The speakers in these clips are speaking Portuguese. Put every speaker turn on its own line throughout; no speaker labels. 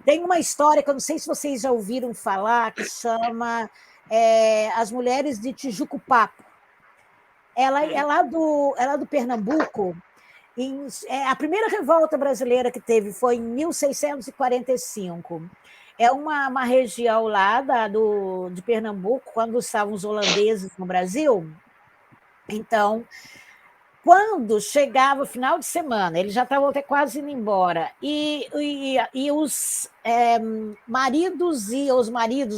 Tem uma história que eu não sei se vocês já ouviram falar, que chama As Mulheres de Tijuco-Papo. Ela é lá do Pernambuco. A primeira revolta brasileira que teve foi em 1645. É uma região lá de Pernambuco, quando estavam os holandeses no Brasil. Então, quando chegava o final de semana, eles já estavam até quase indo embora, e os maridos,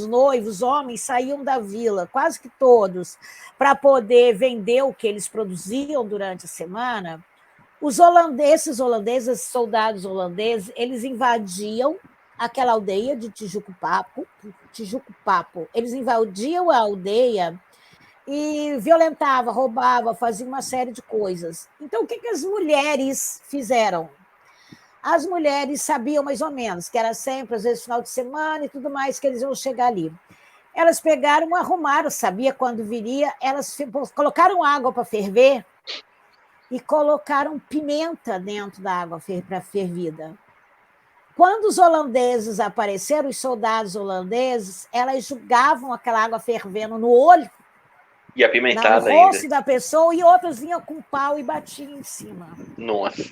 noivos, homens, saíam da vila, quase que todos, para poder vender o que eles produziam durante a semana. Esses soldados holandeses, eles invadiam aquela aldeia de Tijuco-Papo, eles invadiam a aldeia e violentava, roubava, fazia uma série de coisas. Então, o que as mulheres fizeram? As mulheres sabiam mais ou menos, que era sempre, às vezes, final de semana e tudo mais, que eles iam chegar ali. Elas pegaram, arrumaram, sabia quando viria, elas colocaram água para ferver e colocaram pimenta dentro da água para fervida. Quando os holandeses apareceram, os soldados holandeses, elas jogavam aquela água fervendo no olho,
e apimentada
no rosto da pessoa, e outras vinham com pau e batiam em cima.
Nossa.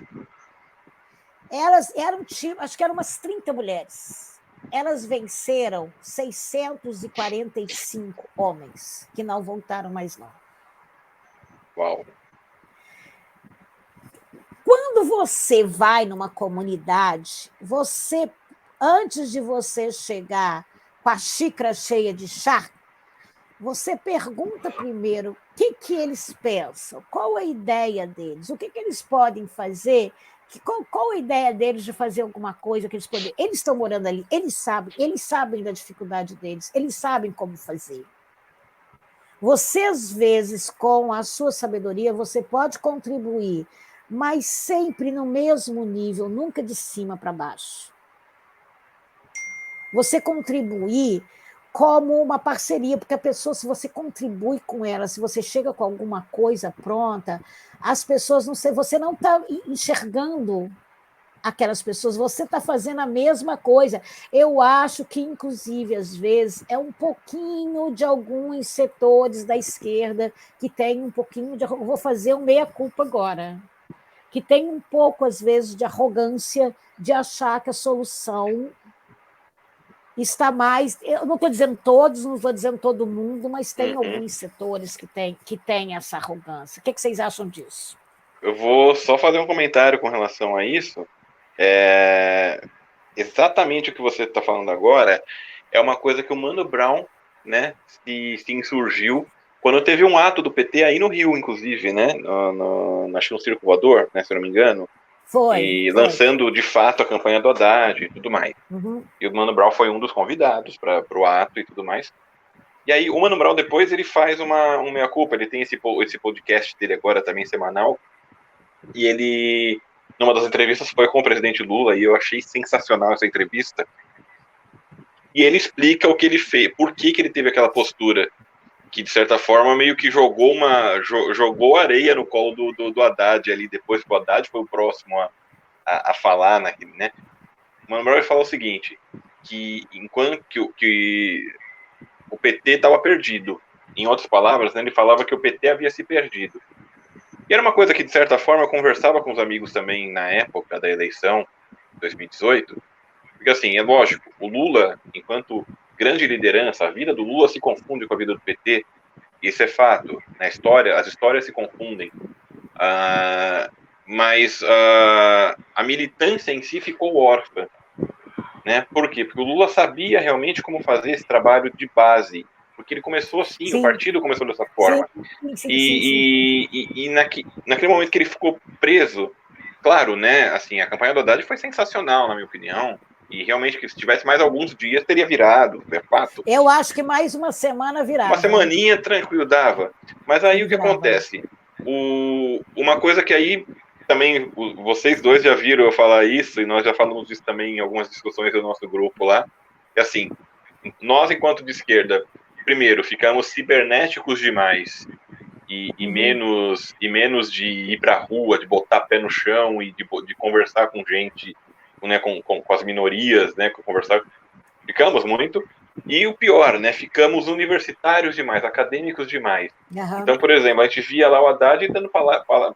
Elas eram, acho que eram umas 30 mulheres. Elas venceram 645 homens, que não voltaram mais não.
Uau.
Quando você vai numa comunidade, antes de você chegar com a xícara cheia de chá, você pergunta primeiro o que eles pensam, qual a ideia deles, o que eles podem fazer, qual a ideia deles de fazer alguma coisa que eles podem. Eles estão morando ali, eles sabem da dificuldade deles, eles sabem como fazer. Você, às vezes, com a sua sabedoria, você pode contribuir, mas sempre no mesmo nível, nunca de cima para baixo. Você contribuir como uma parceria, porque a pessoa, se você contribui com ela, se você chega com alguma coisa pronta, as pessoas não sei, você não está enxergando aquelas pessoas, você está fazendo a mesma coisa. Eu acho que, inclusive, às vezes, é um pouquinho de alguns setores da esquerda que tem um pouquinho de... Eu vou fazer um meia-culpa agora, que tem um pouco, às vezes, de arrogância de achar que a solução está mais... Eu não estou dizendo todos, não estou dizendo todo mundo, mas tem alguns setores que tem essa arrogância. O que vocês acham disso?
Eu vou só fazer um comentário com relação a isso. Exatamente o que você está falando agora é uma coisa que o Mano Brown, né, se insurgiu quando teve um ato do PT aí no Rio, inclusive, né, acho que no Circo Voador, né, se eu não me engano. Foi. Lançando, de fato, a campanha do Haddad e tudo mais. Uhum. E o Mano Brown foi um dos convidados para o ato e tudo mais. E aí, o Mano Brown, depois, ele faz uma meia-culpa. Ele tem esse podcast dele agora também, semanal. E ele, numa das entrevistas, foi com o presidente Lula, e eu achei sensacional essa entrevista. E ele explica o que ele fez, por que ele teve aquela postura que, de certa forma, meio que jogou areia no colo do Haddad ali, depois que o Haddad foi o próximo a falar naquele, né? O Mano Brown falou o seguinte, que enquanto que o PT estava perdido, em outras palavras, né, ele falava que o PT havia se perdido. E era uma coisa que, de certa forma, eu conversava com os amigos também na época da eleição, 2018, porque, assim, é lógico, o Lula, enquanto grande liderança, a vida do Lula se confunde com a vida do PT, isso é fato. Na história, as histórias se confundem. Mas a militância em si ficou órfã. Né? Por quê? Porque o Lula sabia realmente como fazer esse trabalho de base. Porque ele começou assim, sim. O partido começou dessa forma. Sim. E naquele momento que ele ficou preso, claro, né? Assim, a campanha do Haddad foi sensacional, na minha opinião. E realmente, que se tivesse mais alguns dias, teria virado, é fato.
Eu acho que mais uma semana virava.
Uma semaninha, tranquilo, dava. Mas aí o que acontece? Uma coisa que aí também vocês dois já viram eu falar isso, e nós já falamos isso também em algumas discussões do nosso grupo lá, é assim, nós, enquanto de esquerda, primeiro, ficamos cibernéticos demais, e menos de ir pra rua, de botar pé no chão e de conversar com gente né, com as minorias, né, conversar, ficamos muito, e o pior, né, ficamos universitários demais, acadêmicos demais. Então, por exemplo, a gente via lá o Haddad dando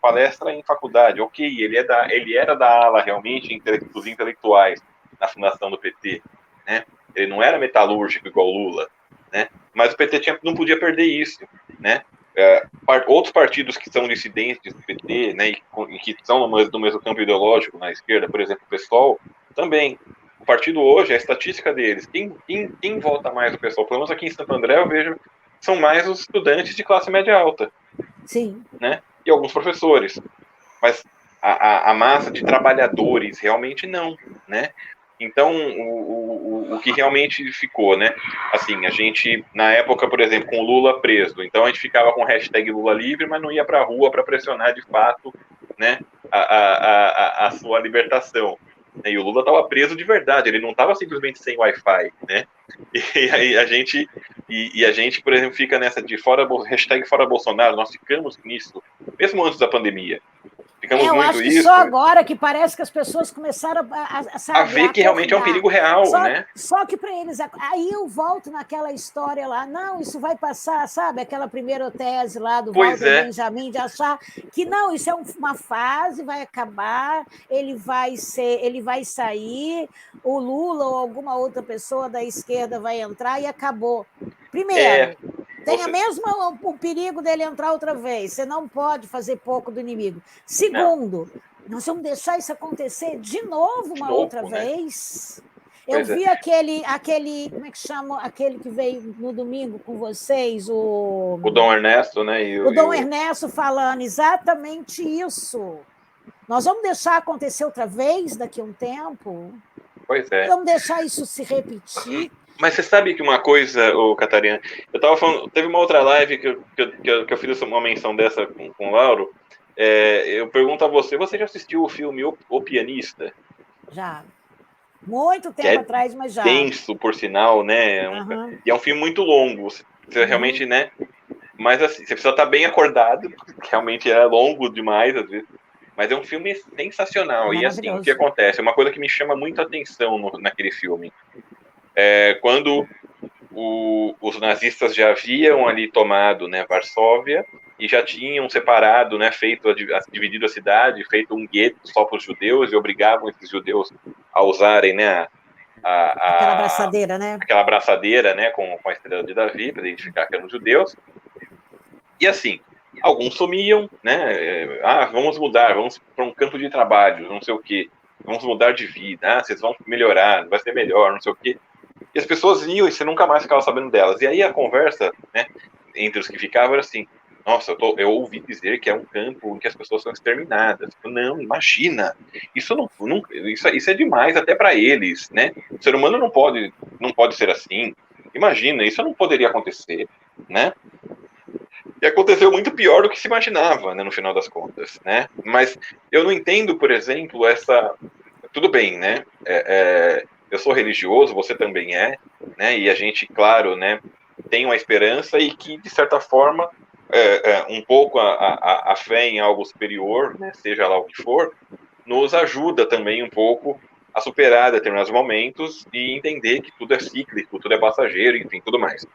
palestra em faculdade, ok, ele era da ala realmente dos intelectuais na fundação do PT, né? Ele não era metalúrgico igual Lula, né? Mas o PT não podia perder isso, né? Outros partidos que são dissidentes do PT, né, e que são do mesmo campo ideológico na esquerda, por exemplo, o PSOL, também. O partido hoje, a estatística deles, quem vota mais o PSOL? Pelo menos aqui em Santo André eu vejo são mais os estudantes de classe média alta.
Sim.
Né? E alguns professores. Mas a massa de trabalhadores realmente não, né? Então, o que realmente ficou, né? Assim, a gente, na época, por exemplo, com o Lula preso, então a gente ficava com o hashtag Lula livre, mas não ia para a rua para pressionar de fato, né, a sua libertação. E o Lula estava preso de verdade, ele não estava simplesmente sem Wi-Fi, né? E aí a gente, por exemplo, fica nessa de hashtag fora Bolsonaro, nós ficamos nisso, mesmo antes da pandemia. Ficamos
eu
muito
acho que
isso.
só agora que parece que as pessoas começaram
a ver que realmente é um perigo real, né?
Só que para eles... Aí eu volto naquela história lá, não, isso vai passar, sabe? Aquela primeira tese lá do Walter Benjamin, de achar que não, isso é uma fase, vai acabar, ele vai sair, o Lula ou alguma outra pessoa da esquerda vai entrar e acabou. Primeiro... Tem mesmo o perigo dele entrar outra vez. Você não pode fazer pouco do inimigo. Segundo, nós vamos deixar isso acontecer de novo uma outra vez. Eu vi aquele, como é que chama? Aquele que veio no domingo com vocês, o
Dom Ernesto, né?
O Dom Ernesto falando exatamente isso. Nós vamos deixar acontecer outra vez daqui a um tempo?
Pois é.
Vamos deixar isso se repetir?
Mas você sabe que uma coisa, Catarina, eu tava falando, teve uma outra live que eu fiz uma menção dessa com o Lauro, eu pergunto a você já assistiu o filme O Pianista?
Já. Muito tempo atrás, mas já.
Tenso, por sinal, né? E é um filme muito longo, você realmente, né? Mas assim, você precisa estar bem acordado, porque realmente é longo demais, às vezes. Mas é um filme sensacional. E assim, o que acontece? É uma coisa que me chama muito a atenção naquele filme. Quando os nazistas já haviam ali tomado, né, Varsóvia e já tinham separado, né, dividido a cidade, feito um gueto só para os judeus e obrigavam esses judeus a usarem, né,
aquela abraçadeira, né?
Aquela abraçadeira, né, com a estrela de Davi para identificar que eram judeus. E assim, alguns sumiam, né? Vamos mudar, vamos para um campo de trabalho, não sei o quê. Vamos mudar de vida, vocês vão melhorar, vai ser melhor, não sei o quê. E as pessoas iam e você nunca mais ficava sabendo delas. E aí a conversa, né, entre os que ficavam era assim, nossa, eu ouvi dizer que é um campo em que as pessoas são exterminadas. Não, imagina, isso é demais até para eles, né? O ser humano não pode ser assim. Imagina, isso não poderia acontecer, né? E aconteceu muito pior do que se imaginava, né, no final das contas, né? Mas eu não entendo, por exemplo, tudo bem, né? Eu sou religioso, você também é, né? E a gente, claro, né, tem uma esperança e que, de certa forma, um pouco a fé em algo superior, né, seja lá o que for, nos ajuda também um pouco a superar determinados momentos e entender que tudo é cíclico, tudo é passageiro, enfim, tudo mais.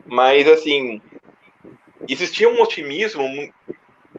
Mas, assim, existia um otimismo,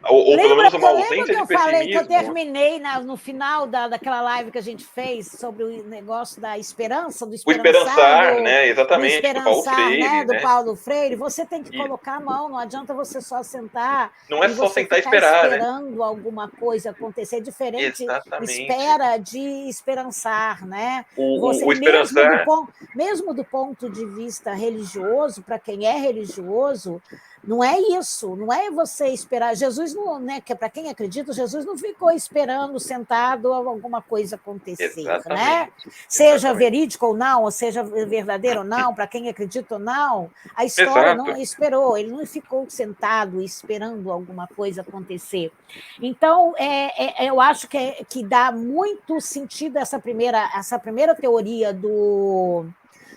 ou pelo menos uma ausência de pessimismo.
Eu falei que eu terminei no final daquela live que a gente fez sobre o negócio da esperança, do
esperançar, né? Exatamente,
do Paulo Freire, né? Do Paulo Freire. Você tem que colocar a mão, não adianta você só sentar.
Não é só sentar e esperar,
esperando alguma coisa acontecer. É diferente.
Exatamente.
Espera de esperançar, né?
O esperançar...
mesmo do ponto de vista religioso, para quem é religioso, não é isso, não é você esperar. Jesus não, né? Que para quem acredita, Jesus não ficou esperando sentado alguma coisa acontecer, né? Seja verídico ou não, ou seja verdadeiro ou não, para quem acredita ou não, a história não esperou, ele não ficou sentado esperando alguma coisa acontecer. Então, eu acho que dá muito sentido essa primeira teoria do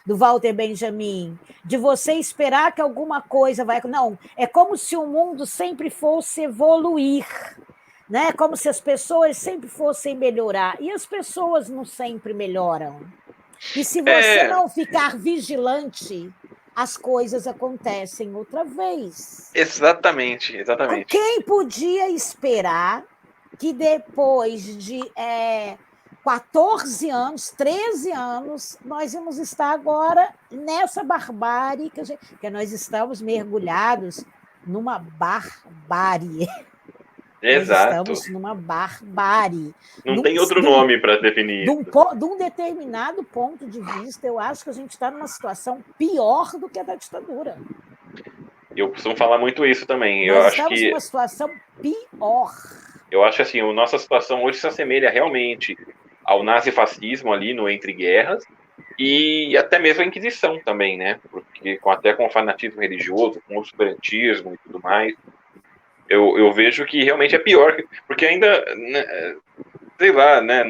Walter Benjamin, de você esperar que alguma coisa vai... Não, é como se o mundo sempre fosse evoluir. né? Como se as pessoas sempre fossem melhorar. E as pessoas não sempre melhoram. E se você não ficar vigilante, as coisas acontecem outra vez.
Exatamente, exatamente.
Quem podia esperar que depois de 14 anos, 13 anos, nós vamos estar agora nessa barbárie, que nós estamos mergulhados numa barbárie.
Exato.
Nós estamos numa barbárie.
Não tem outro nome para definir isso.
De um determinado ponto de vista, eu acho que a gente está numa situação pior do que a da ditadura.
Eu costumo falar muito isso também.
Nós estamos numa situação pior.
Eu acho assim, a nossa situação hoje se assemelha realmente ao nazifascismo ali no Entre Guerras e até mesmo a Inquisição também, né? Porque até com o fanatismo religioso, com o obscurantismo e tudo mais, eu vejo que realmente é pior, porque ainda, né, sei lá, né?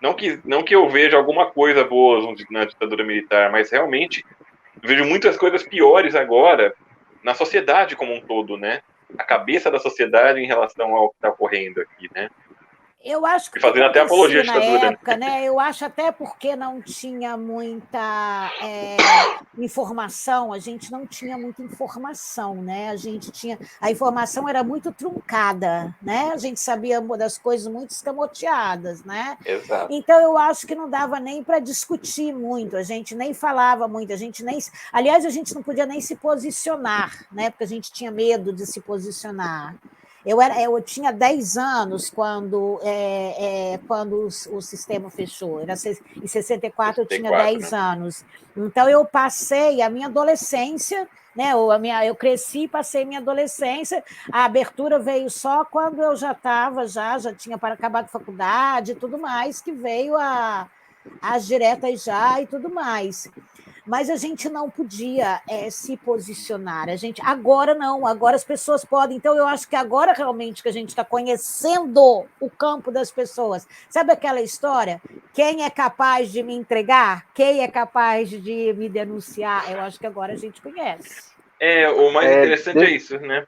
Não que eu veja alguma coisa boa na ditadura militar, mas realmente vejo muitas coisas piores agora na sociedade como um todo, né? A cabeça da sociedade em relação ao que está ocorrendo aqui, né?
Eu acho que
fazendo até apologia à
na
ditadura,
época, né? Eu acho até porque não tinha muita informação, a gente não tinha muita informação, né? A informação era muito truncada, né? A gente sabia das coisas muito escamoteadas, né?
Exato.
Então eu acho que não dava nem para discutir muito, a gente nem falava muito, aliás, a gente não podia nem se posicionar, né? Porque a gente tinha medo de se posicionar. Eu tinha 10 anos quando o sistema fechou. Em 64 eu tinha 10 anos. Então, eu passei a minha adolescência, né? Eu cresci e passei minha adolescência. A abertura veio só quando eu já tinha acabado a faculdade e tudo mais, que veio as diretas já e tudo mais. Mas a gente não podia se posicionar. Agora não, agora as pessoas podem. Então, eu acho que agora realmente que a gente está conhecendo o campo das pessoas. Sabe aquela história? Quem é capaz de me entregar? Quem é capaz de me denunciar? Eu acho que agora a gente conhece.
O mais interessante é isso, né?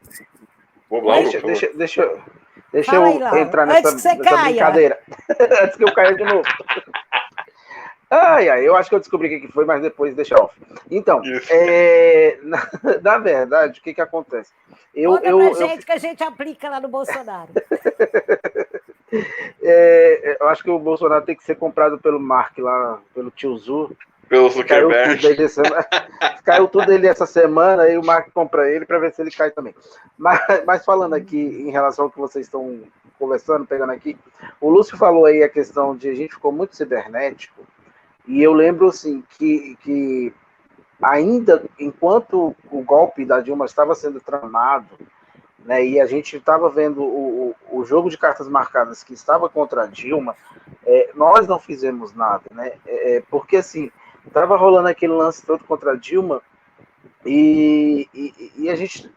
Deixa eu entrar nessa brincadeira. Antes que eu caia de novo. Eu acho que eu descobri o que foi, mas depois deixa off. Então, na verdade, o que acontece?
Conta pra gente que a gente aplica lá no Bolsonaro.
Eu acho que o Bolsonaro tem que ser comprado pelo Mark lá, pelo tio Zu.
Pelo Zuckerberg.
Caiu tudo ele essa semana, aí o Mark compra ele para ver se ele cai também. Mas falando aqui em relação ao que vocês estão conversando, pegando aqui, o Lúcio falou aí a questão de a gente ficou muito cibernético. E eu lembro, assim, que ainda, enquanto o golpe da Dilma estava sendo tramado, né, e a gente estava vendo o jogo de cartas marcadas que estava contra a Dilma, nós não fizemos nada, né? Porque, assim, estava rolando aquele lance todo contra a Dilma e a gente...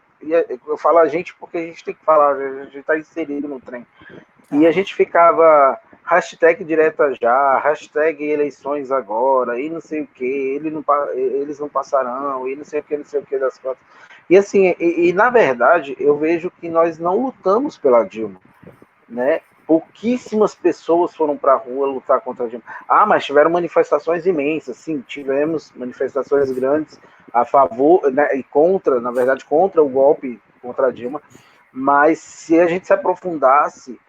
Eu falo a gente porque a gente tem que falar, a gente está inserido no trem. E a gente ficava... hashtag direta já, hashtag eleições agora, e não sei o que, eles não passarão, e não sei o que das coisas. E assim, na verdade, eu vejo que nós não lutamos pela Dilma, né? Pouquíssimas pessoas foram para a rua lutar contra a Dilma. Mas tiveram manifestações imensas, sim, tivemos manifestações grandes a favor, né, e contra o golpe contra a Dilma, mas se a gente se aprofundasse,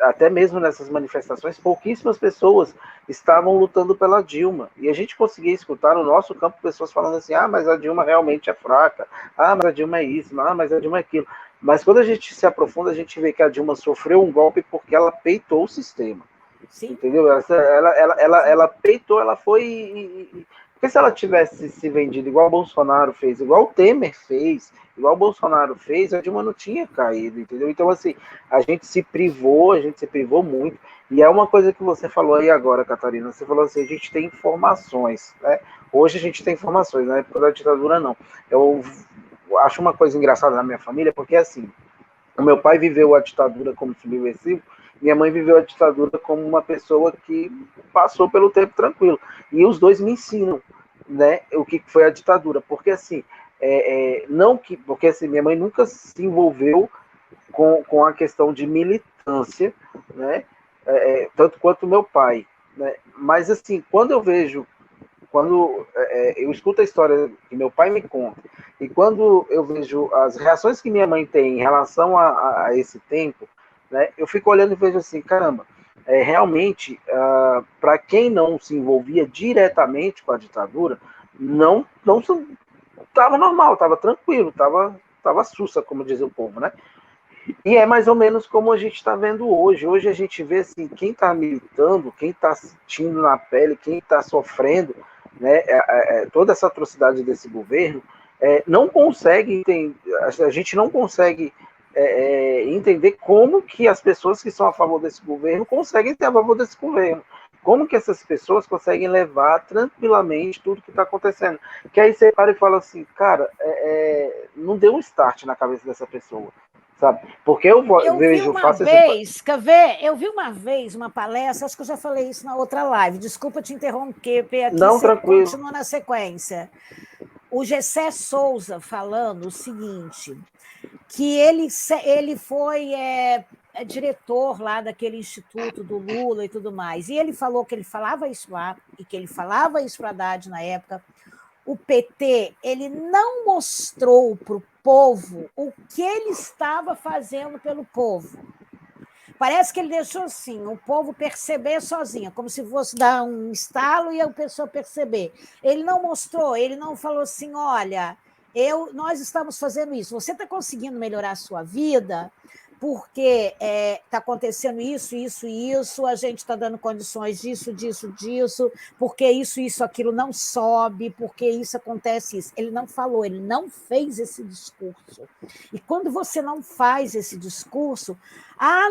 até mesmo nessas manifestações, pouquíssimas pessoas estavam lutando pela Dilma. E a gente conseguia escutar no nosso campo pessoas falando assim, mas a Dilma realmente é fraca, mas a Dilma é isso, mas a Dilma é aquilo. Mas quando a gente se aprofunda, a gente vê que a Dilma sofreu um golpe porque ela peitou o sistema. Sim. Entendeu? Ela peitou, ela foi... Porque se ela tivesse se vendido igual o Bolsonaro fez, igual o Temer fez, igual o Bolsonaro fez, a Dilma não tinha caído, entendeu? Então, assim, a gente se privou muito. E é uma coisa que você falou aí agora, Catarina. Você falou assim, a gente tem informações, né? Hoje a gente tem informações, na época da ditadura, não. Eu acho uma coisa engraçada na minha família, porque, assim, o meu pai viveu a ditadura como subversivo, minha mãe viveu a ditadura como uma pessoa que passou pelo tempo tranquilo. E os dois me ensinam, né, o que foi a ditadura. Porque, assim, porque assim, minha mãe nunca se envolveu com a questão de militância, militância, né? Tanto quanto meu pai, né? Mas assim, quando eu escuto a história que meu pai me conta e quando eu vejo as reações que minha mãe tem em relação a esse tempo, né? Eu fico olhando e vejo assim, caramba, realmente, para quem não se envolvia diretamente com a ditadura, não estava normal, estava tranquilo, estava sussa, como diz o povo, né? E é mais ou menos como a gente está vendo hoje. Hoje a gente vê assim, quem está militando, quem está sentindo na pele, quem está sofrendo, né, toda essa atrocidade desse governo, não consegue entender, a gente não consegue entender como que as pessoas que são a favor desse governo conseguem ser a favor desse governo. Como que essas pessoas conseguem levar tranquilamente tudo que está acontecendo? Que aí você para e fala assim, cara, não deu um start na cabeça dessa pessoa, sabe? Porque eu vejo, faço esse...
Quer ver? Eu vi uma vez uma palestra, acho que eu já falei isso na outra live, desculpa te interromper aqui,
não, tranquilo.
Continua na sequência. O Gessé Souza falando o seguinte, que ele foi diretor lá daquele instituto do Lula e tudo mais, e ele falou que ele falava isso lá, e que ele falava isso para a Haddad na época. O PT ele não mostrou para o povo o que ele estava fazendo pelo povo. Parece que ele deixou assim, o povo perceber sozinho, como se fosse dar um estalo e a pessoa perceber. Ele não mostrou, ele não falou assim, olha, nós estamos fazendo isso, você está conseguindo melhorar a sua vida porque está acontecendo isso, isso e isso, a gente está dando condições disso, porque isso, aquilo não sobe, porque isso acontece, isso. Ele não falou, ele não fez esse discurso. E quando você não faz esse discurso,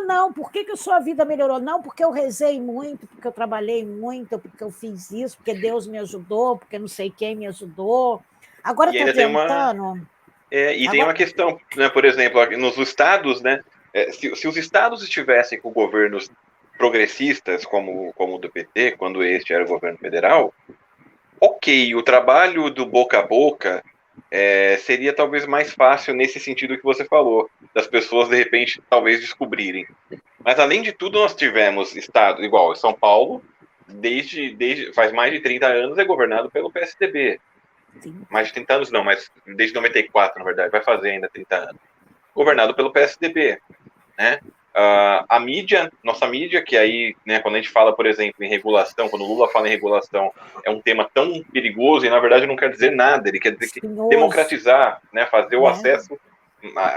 não, por que a sua vida melhorou? Não, porque eu rezei muito, porque eu trabalhei muito, porque eu fiz isso, porque Deus me ajudou, porque não sei quem me ajudou. Agora está tentando...
Tem uma questão, né, por exemplo, nos estados, né? Se os estados estivessem com governos progressistas, como o do PT, quando este era o governo federal, ok, o trabalho do boca a boca seria talvez mais fácil nesse sentido que você falou, das pessoas, de repente, talvez descobrirem. Mas, além de tudo, nós tivemos estado, igual São Paulo, desde faz mais de 30 anos, é governado pelo PSDB.
Sim.
Mais de 30 anos não, mas desde 94, na verdade, vai fazer ainda 30 anos. Governado pelo PSDB, né? A mídia, nossa mídia, que aí, né, quando a gente fala, por exemplo, em regulação, quando o Lula fala em regulação, é um tema tão perigoso e, na verdade, não quer dizer nada, ele quer dizer que democratizar, né, fazer o acesso,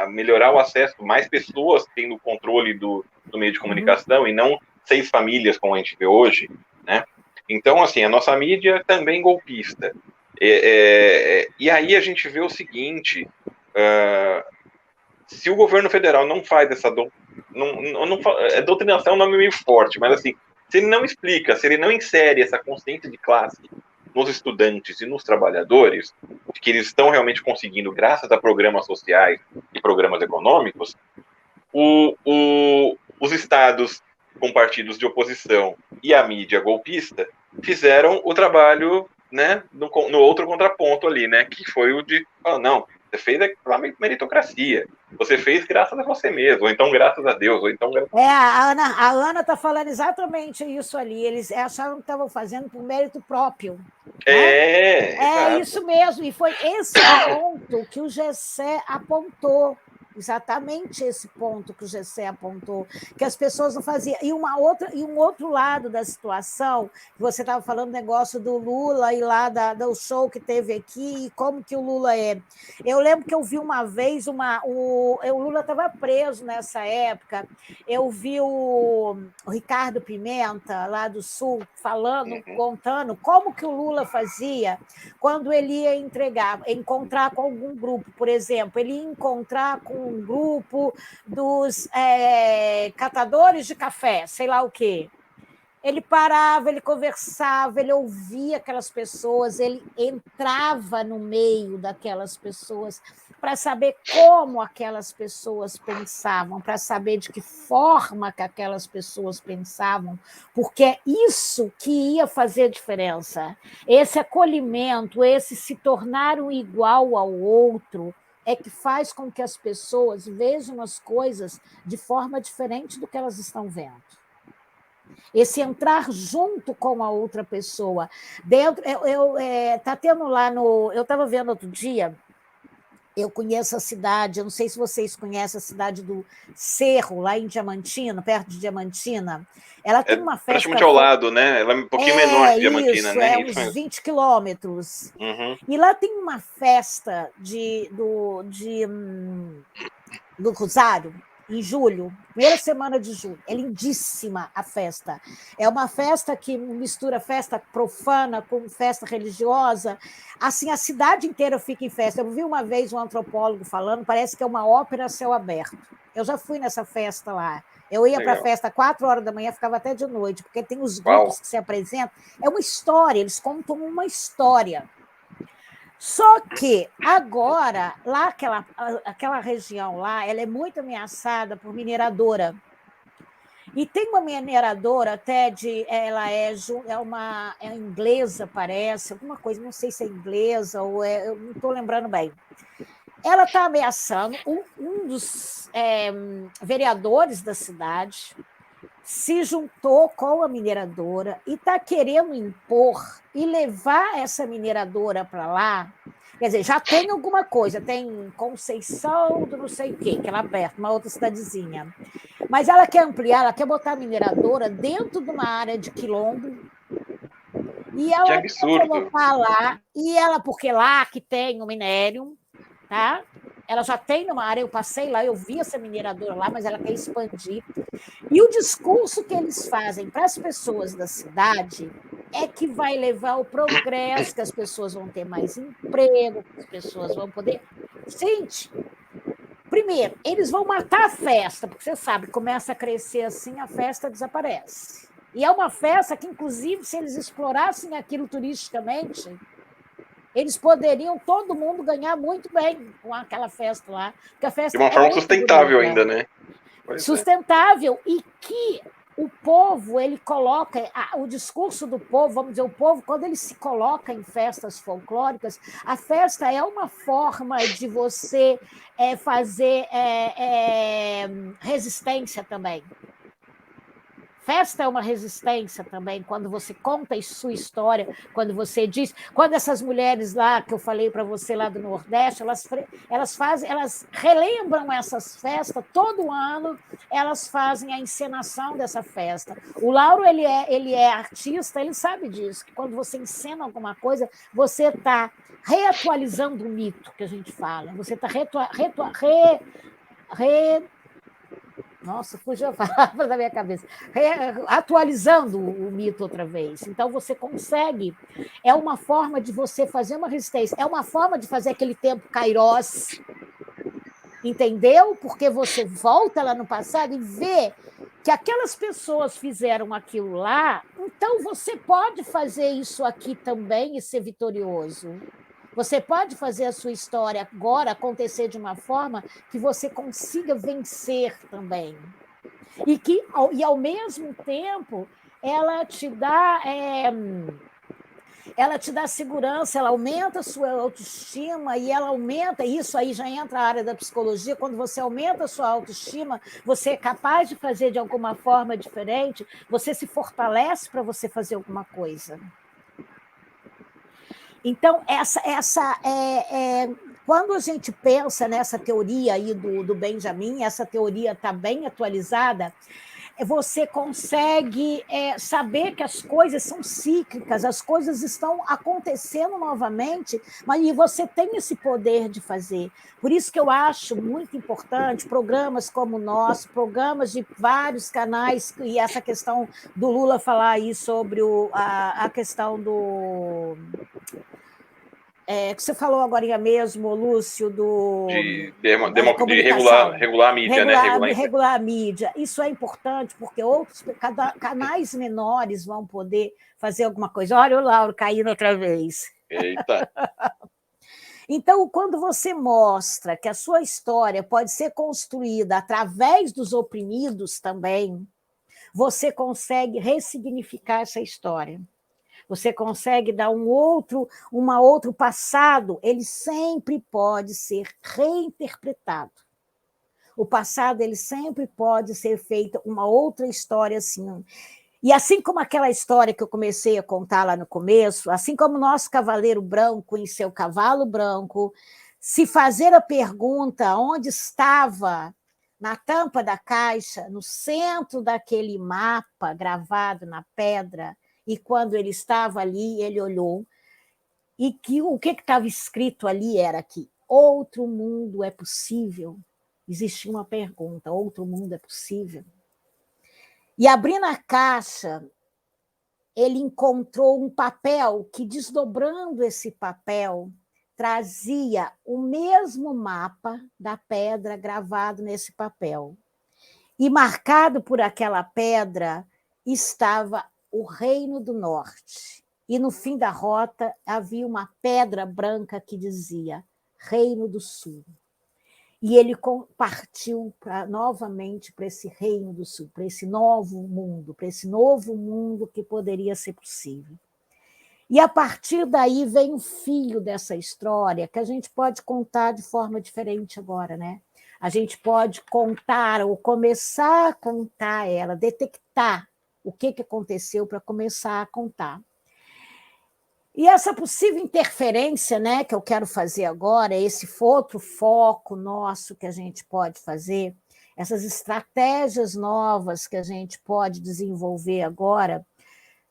melhorar o acesso, mais pessoas tendo o controle do meio de comunicação e não 6 famílias, como a gente vê hoje, né? Então, assim, a nossa mídia também golpista. E aí a gente vê o seguinte, se o governo federal não faz essa doutrinação é um nome meio forte, mas assim, se ele não explica, se ele não insere essa consciência de classe nos estudantes e nos trabalhadores, de que eles estão realmente conseguindo, graças a programas sociais e programas econômicos, os estados com partidos de oposição e a mídia golpista fizeram o trabalho, né, no outro contraponto ali, né, que foi o de, não, você fez a meritocracia, você fez graças a você mesmo, ou então graças a Deus, ou então...
A Ana está falando exatamente isso ali, eles acharam que estavam fazendo por mérito próprio. Né? Isso mesmo, e foi esse ponto que o Gessé apontou. Exatamente esse ponto que o Gessé apontou, que as pessoas não faziam. E um outro lado da situação, que você estava falando negócio do Lula e lá do show que teve aqui, e como que o Lula é. Eu lembro que eu vi uma vez, o Lula estava preso nessa época, eu vi o Ricardo Pimenta, lá do Sul, falando, contando como que o Lula fazia quando ele ia encontrar com algum grupo, por exemplo, ele ia encontrar com um grupo dos catadores de café, sei lá o quê. Ele parava, ele conversava, ele ouvia aquelas pessoas, ele entrava no meio daquelas pessoas para saber como aquelas pessoas pensavam, para saber de que forma que aquelas pessoas pensavam, porque é isso que ia fazer diferença. Esse acolhimento, esse se tornar um igual ao outro, é que faz com que as pessoas vejam as coisas de forma diferente do que elas estão vendo. Esse entrar junto com a outra pessoa. Dentro, tá tendo lá no. Eu estava vendo outro dia. Eu conheço a cidade, eu não sei se vocês conhecem a cidade do Cerro, lá em Diamantina, perto de Diamantina. Ela tem uma festa.
Praticamente ao lado, né? Ela é um pouquinho menor que Diamantina,
isso,
né?
É uns 20 quilômetros.
Uhum.
E lá tem uma festa do Rosário, em julho, primeira semana de julho. É lindíssima a festa. É uma festa que mistura festa profana com festa religiosa. Assim, a cidade inteira fica em festa. Eu vi uma vez um antropólogo falando, parece que é uma ópera a céu aberto. Eu já fui nessa festa lá. Eu ia para a festa às 4 horas da manhã, ficava até de noite, porque tem os grupos que se apresentam. É uma história, eles contam uma história. Só que agora, lá aquela região lá, ela é muito ameaçada por mineradora. E tem uma mineradora até ela é inglesa, parece, alguma coisa, não sei se é inglesa ou eu não estou lembrando bem. Ela está ameaçando um dos vereadores da cidade, se juntou com a mineradora e está querendo impor e levar essa mineradora para lá. Quer dizer, já tem alguma coisa, tem Conceição do não sei o quê, que é lá perto, uma outra cidadezinha. Mas ela quer ampliar, ela quer botar a mineradora dentro de uma área de quilombo. E ela quer colocar lá, porque lá que tem o minério, tá? Ela já tem numa área, eu passei lá, eu vi essa mineradora lá, mas ela quer expandir. E o discurso que eles fazem para as pessoas da cidade é que vai levar ao progresso, que as pessoas vão ter mais emprego, que as pessoas vão poder... Gente, primeiro, eles vão matar a festa, porque você sabe, começa a crescer assim, a festa desaparece. E é uma festa que, inclusive, se eles explorassem aquilo turisticamente... Eles poderiam, todo mundo, ganhar muito bem com aquela festa lá. Porque a festa
de uma forma sustentável bonita, ainda, né?
Sustentável, e que o povo, ele coloca, o discurso do povo, vamos dizer, o povo, quando ele se coloca em festas folclóricas, a festa é uma forma de você fazer resistência também. Festa é uma resistência também, quando você conta a sua história, quando você diz... Quando essas mulheres lá, que eu falei para você lá do Nordeste, elas relembram essas festas, todo ano elas fazem a encenação dessa festa. O Lauro, ele é artista, ele sabe disso, que quando você encena alguma coisa, você está reatualizando o mito que a gente fala, você está Nossa, fugiu a palavra da minha cabeça. Atualizando o mito outra vez. Então, você consegue. É uma forma de você fazer uma resistência. É uma forma de fazer aquele tempo kairós. Entendeu? Porque você volta lá no passado e vê que aquelas pessoas fizeram aquilo lá, então você pode fazer isso aqui também e ser vitorioso. Você pode fazer a sua história agora acontecer de uma forma que você consiga vencer também. E ao mesmo tempo, ela te dá segurança, ela aumenta a sua autoestima e ela aumenta, isso aí já entra a área da psicologia, quando você aumenta a sua autoestima, você é capaz de fazer de alguma forma diferente, você se fortalece para você fazer alguma coisa. Então, quando a gente pensa nessa teoria aí do Benjamin, essa teoria está bem atualizada, você consegue saber que as coisas são cíclicas, as coisas estão acontecendo novamente, mas você tem esse poder de fazer. Por isso que eu acho muito importante programas como o nosso, programas de vários canais, e essa questão do Lula falar aí sobre a questão do... que você falou agora mesmo, Lúcio,
de regular a mídia,
regular a mídia. Isso é importante, porque outros canais menores vão poder fazer alguma coisa. Olha o Lauro caindo outra vez.
Eita!
Então, quando você mostra que a sua história pode ser construída através dos oprimidos também, você consegue ressignificar essa história. você consegue dar uma outro passado, ele sempre pode ser reinterpretado. O passado ele sempre pode ser feita uma outra história assim. E assim como aquela história que eu comecei a contar lá no começo, assim como o nosso cavaleiro branco em seu cavalo branco, se fazer a pergunta onde estava, na tampa da caixa, no centro daquele mapa gravado na pedra, e quando ele estava ali, ele olhou, e que o que estava escrito ali era que outro mundo é possível. Existia uma pergunta, outro mundo é possível? E abrindo a caixa, ele encontrou um papel que, desdobrando esse papel, trazia o mesmo mapa da pedra gravado nesse papel. E marcado por aquela pedra estava o Reino do Norte. E no fim da rota havia uma pedra branca que dizia Reino do Sul. E ele partiu novamente para esse Reino do Sul, para esse novo mundo que poderia ser possível. E a partir daí vem o fio dessa história, que a gente pode contar de forma diferente agora, né? A gente pode contar ou começar a contar ela, detectar o que aconteceu para começar a contar. E essa possível interferência, né, que eu quero fazer agora, esse outro foco nosso que a gente pode fazer, essas estratégias novas que a gente pode desenvolver agora,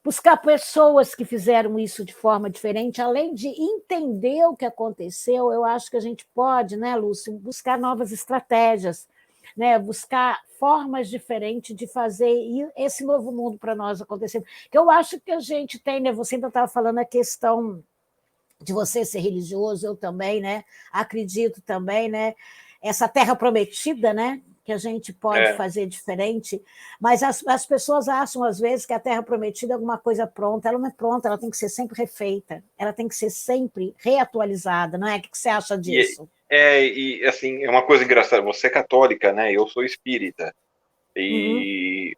buscar pessoas que fizeram isso de forma diferente, além de entender o que aconteceu, eu acho que a gente pode, né, Lúcio, buscar novas estratégias, né, buscar formas diferentes de fazer esse novo mundo para nós acontecer. Eu acho que a gente tem, né, você ainda estava falando a questão de você ser religioso, eu também, né, acredito também, né, essa terra prometida, né, que a gente pode fazer diferente, mas as pessoas acham, às vezes, que a terra prometida é alguma coisa pronta. Ela não é pronta, ela tem que ser sempre refeita, ela tem que ser sempre reatualizada, não é? O que você acha disso?
E assim, é uma coisa engraçada, você é católica, né? Eu sou espírita. E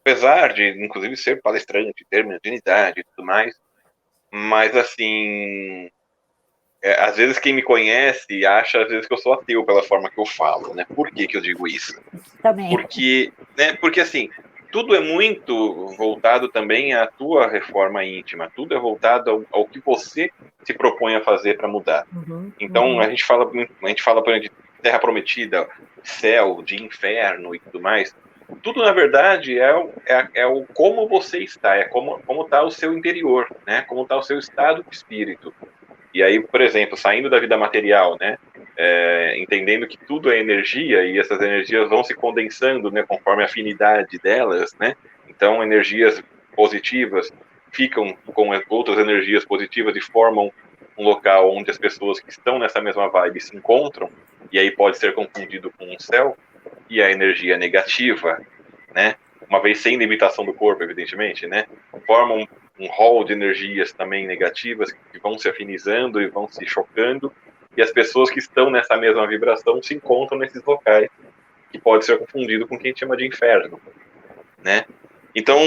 apesar de, inclusive, ser palestrante de termos de unidade e tudo mais, mas assim, às vezes quem me conhece acha às vezes que eu sou ateu pela forma que eu falo, né? Por que eu digo isso?
Também.
Porque assim, tudo é muito voltado também à tua reforma íntima, tudo é voltado ao que você se propõe a fazer para mudar. Então a gente fala, por exemplo, de terra prometida, céu, de inferno e tudo mais. Tudo, na verdade, é o como você está, é como está o seu interior, né? Como está o seu estado de espírito. E aí, por exemplo, saindo da vida material, né? Entendendo que tudo é energia e essas energias vão se condensando, né? Conforme a afinidade delas, né? Então, energias positivas ficam com outras energias positivas e formam um local onde as pessoas que estão nessa mesma vibe se encontram, e aí pode ser confundido com um céu, e a energia negativa, né? Uma vez sem limitação do corpo, evidentemente, né? Formam um rol de energias também negativas que vão se afinizando e vão se chocando, e as pessoas que estão nessa mesma vibração se encontram nesses locais, que pode ser confundido com o que a gente chama de inferno, né? Então,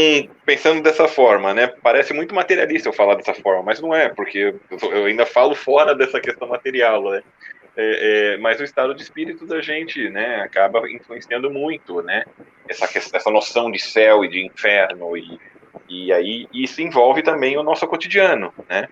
pensando dessa forma, né, parece muito materialista eu falar dessa forma, mas não é, porque eu ainda falo fora dessa questão material, né? Mas o estado de espírito da gente, né, acaba influenciando muito, né, essa noção de céu e de inferno, e aí isso envolve também o nosso cotidiano, né?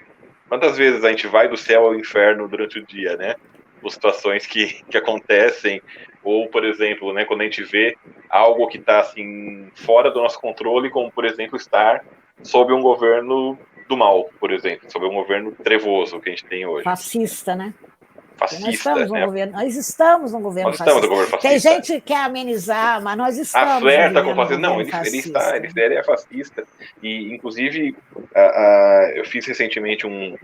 Quantas vezes a gente vai do céu ao inferno durante o dia, né? Ou situações que acontecem, ou, por exemplo, né, quando a gente vê algo que está assim, fora do nosso controle, como, por exemplo, estar sob um governo do mal, por exemplo, sob um governo trevoso que a gente tem hoje.
Fascista, né?
Fascista,
nós estamos num governo fascista.
No governo fascista.
Tem gente que quer amenizar, mas nós estamos
Flerta
vivendo
com fascista. Não, ele é fascista. E, inclusive, eu fiz recentemente um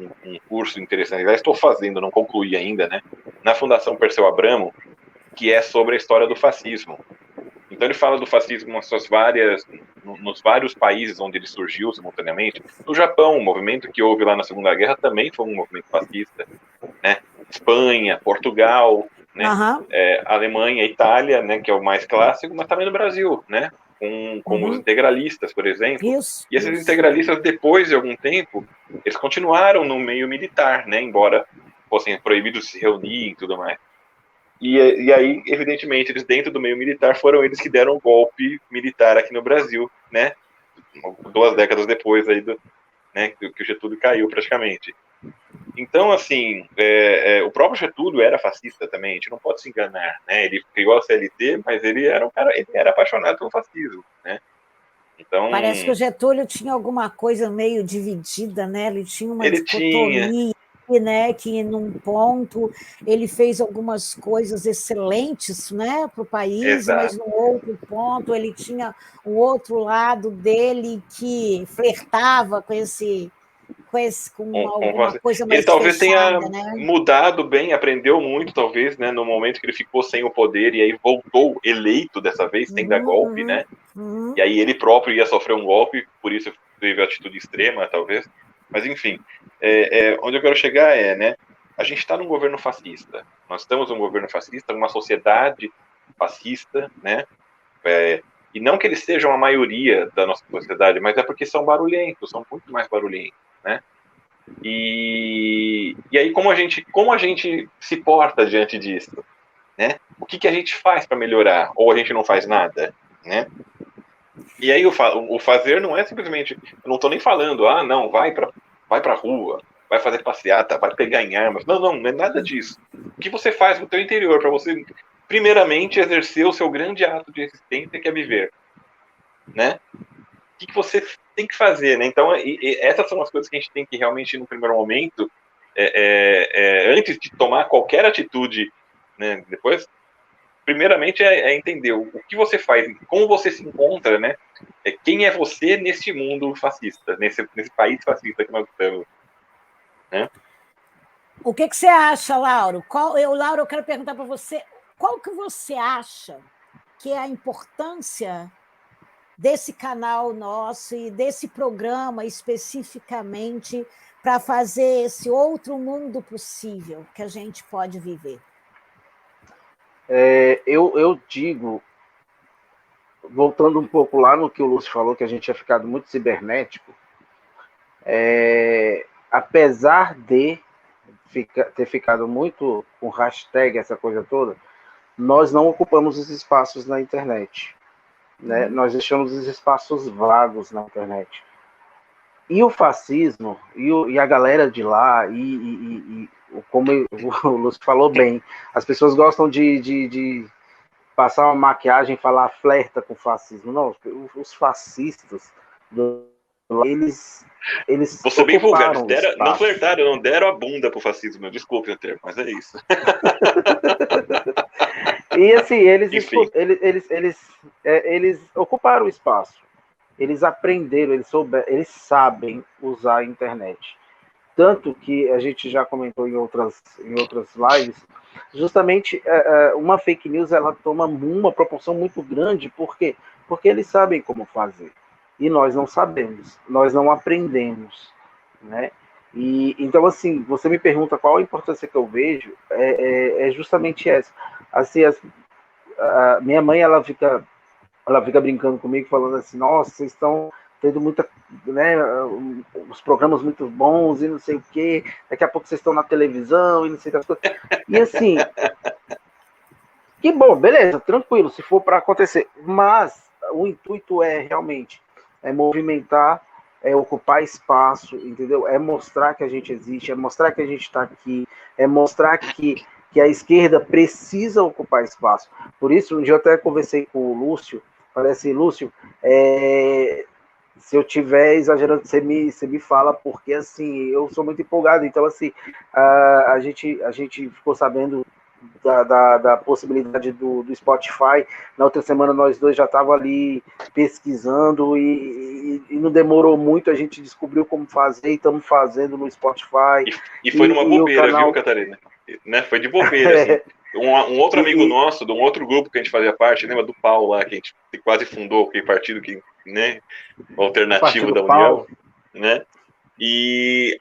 curso interessante, já estou fazendo, não concluí ainda, né? Na Fundação Perseu Abramo, que é sobre a história do fascismo. Então ele fala do fascismo nos vários países onde ele surgiu simultaneamente. No Japão, o movimento que houve lá na Segunda Guerra também foi um movimento fascista, né? Espanha, Portugal, né? Alemanha, Itália, né? Que é o mais clássico, mas também no Brasil, né? como os integralistas, por exemplo.
Isso,
e esses integralistas, depois de algum tempo, eles continuaram no meio militar, né? Embora fossem proibidos de se reunir e tudo mais. E aí, evidentemente, eles dentro do meio militar foram eles que deram o golpe militar aqui no Brasil, né? 2 décadas depois aí né, que o Getúlio caiu praticamente. Então, assim, o próprio Getúlio era fascista também, a gente não pode se enganar, né? Ele criou a CLT, mas ele era ele era apaixonado pelo fascismo, né? Então,
parece que o Getúlio tinha alguma coisa meio dividida, né? Ele tinha uma
ele
dicotomia, né? Que num ponto ele fez algumas coisas excelentes, né, para o país, mas no outro ponto ele tinha o outro lado dele que flertava com alguma coisa mais
ele talvez
fechada,
tenha
né?
mudado bem, aprendeu muito, talvez, né, no momento que ele ficou sem o poder e aí voltou eleito dessa vez, sem dar golpe, né? E aí ele próprio ia sofrer um golpe, por isso teve atitude extrema, talvez. Mas, enfim, onde eu quero chegar né, a gente está num governo fascista. Nós estamos num governo fascista, numa sociedade fascista, né? E não que eles sejam a maioria da nossa sociedade, mas é porque são barulhentos, são muito mais barulhentos, né? E aí como a gente se porta diante disso, né? O que a gente faz para melhorar? Ou a gente não faz nada, né? E aí o fazer não é simplesmente, eu não estou nem falando, não, vai para rua, vai fazer passeata, vai pegar em armas. Não é nada disso. O que você faz no teu interior para você, primeiramente, exercer o seu grande ato de existência, que é viver, né? O que você tem que fazer, né? Então, essas são as coisas que a gente tem que realmente, no primeiro momento, antes de tomar qualquer atitude, né? Depois, primeiramente, é entender o que você faz, como você se encontra, né? Quem é você nesse mundo fascista, nesse país fascista que nós estamos, né?
O que você acha, Lauro? Lauro, eu quero perguntar para você, qual que você acha que é a importância desse canal nosso e desse programa especificamente para fazer esse outro mundo possível que a gente pode viver?
Eu digo, voltando um pouco lá no que o Lúcio falou, que a gente tinha ficado muito cibernético, apesar de ter ficado muito com hashtag, essa coisa toda, nós não ocupamos os espaços na internet, né? Nós deixamos os espaços vagos na internet. E o fascismo, e a galera de lá, como o Lúcio falou bem, as pessoas gostam de passar uma maquiagem e falar flerta com o fascismo. Não, os fascistas, eles
Vou ser bem vulgar, não flertaram, não deram a bunda pro fascismo, desculpe o termo, mas é isso.
E assim, eles ocuparam o espaço. Eles aprenderam, eles sabem usar a internet. Tanto que a gente já comentou em outras lives, justamente uma fake news ela toma uma proporção muito grande, por quê? Porque eles sabem como fazer. E nós não sabemos, nós não aprendemos, né? E então, assim, você me pergunta qual a importância que eu vejo, é justamente essa. Assim, minha mãe, ela fica brincando comigo, falando assim, nossa, vocês estão tendo muita, né, os programas muito bons e não sei o quê, daqui a pouco vocês estão na televisão e não sei o que. E assim, que bom, beleza, tranquilo, se for para acontecer. Mas o intuito realmente movimentar, ocupar espaço, entendeu? É mostrar que a gente existe, é mostrar que a gente está aqui, é mostrar que a esquerda precisa ocupar espaço. Por isso, um dia eu até conversei com o Lúcio, falei assim, Lúcio, se eu estiver exagerando, você me fala, porque assim, eu sou muito empolgado. Então, assim, a gente ficou sabendo da possibilidade do Spotify. Na outra semana nós dois já estávamos ali pesquisando e não demorou muito, a gente descobriu como fazer e estamos fazendo no Spotify.
E foi numa bobeira, canal... viu, Catarina? Né? Foi de bobeira, assim. Um outro amigo nosso, de um outro grupo que a gente fazia parte, lembra do Paulo lá, que a gente quase fundou aquele partido que, né, alternativo da União, né? E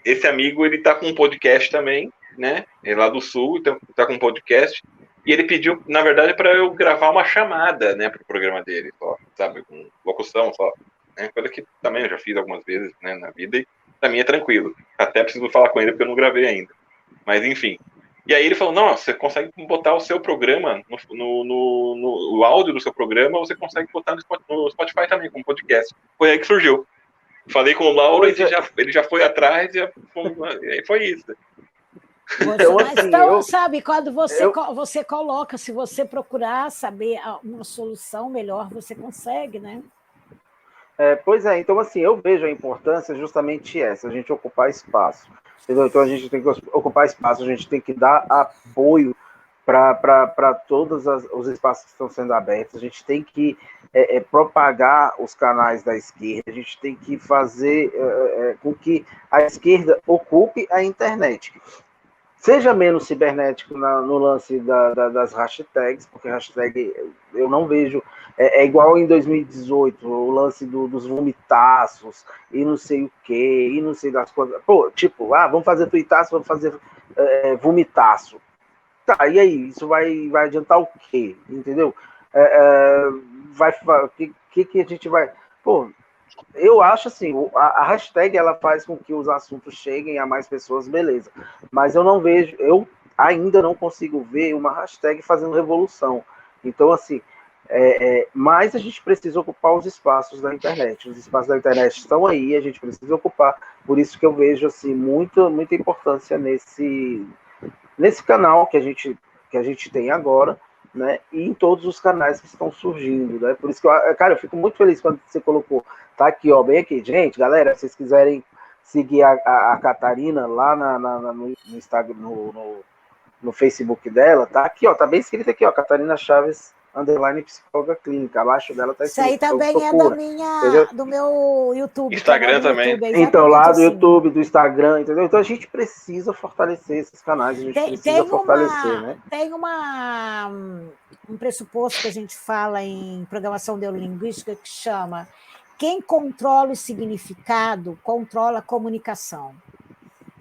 esse amigo, ele tá com um podcast também, né? Ele lá do Sul, então tá com um podcast. E ele pediu, na verdade, para eu gravar uma chamada, né, para o programa dele, só, sabe, com locução só. Né, coisa que também eu já fiz algumas vezes, né, na vida, e para mim é tranquilo. Até preciso falar com ele porque eu não gravei ainda. Mas, enfim. E aí ele falou, não, você consegue botar o seu programa, o áudio do seu programa, você consegue botar no Spotify também, como podcast. Foi aí que surgiu. Falei com o Lauro e ele já foi atrás e foi isso.
Então, sabe, quando você coloca, se você procurar saber uma solução melhor, você consegue, né?
Pois é, então assim, eu vejo a importância justamente essa, a gente ocupar espaço. Entendeu? Então a gente tem que ocupar espaço, a gente tem que dar apoio para todos os espaços que estão sendo abertos, a gente tem que propagar os canais da esquerda, a gente tem que fazer com que a esquerda ocupe a internet. Seja menos cibernético no lance das hashtags, porque hashtag eu não vejo. É igual em 2018, o lance dos vomitaços, e não sei o quê, e não sei das coisas. Pô, tipo, vamos fazer tuitaço, vamos fazer vomitaço. Tá, e aí? Isso vai adiantar o quê? Entendeu? O que a gente vai. Pô, eu acho assim, a hashtag ela faz com que os assuntos cheguem a mais pessoas, beleza. Mas eu ainda não consigo ver uma hashtag fazendo revolução. Então, assim, mas a gente precisa ocupar os espaços da internet. Os espaços da internet estão aí, a gente precisa ocupar. Por isso que eu vejo assim, muita importância nesse canal que a gente tem agora, né? E em todos os canais que estão surgindo, né? Por isso que eu fico muito feliz quando você colocou, tá aqui, ó, bem aqui, gente, galera, se vocês quiserem seguir a Catarina lá no Instagram, no Facebook dela, tá aqui, ó, tá bem escrito aqui, ó, Catarina Chaves _ psicóloga clínica, abaixo dela tá escrito.
Isso aí também do meu YouTube.
Instagram também.
YouTube,
então, lá do YouTube, do Instagram, entendeu? Então a gente precisa fortalecer esses canais, a gente precisa fortalecer, né?
Tem um pressuposto que a gente fala em programação neurolinguística que chama quem controla o significado, controla a comunicação.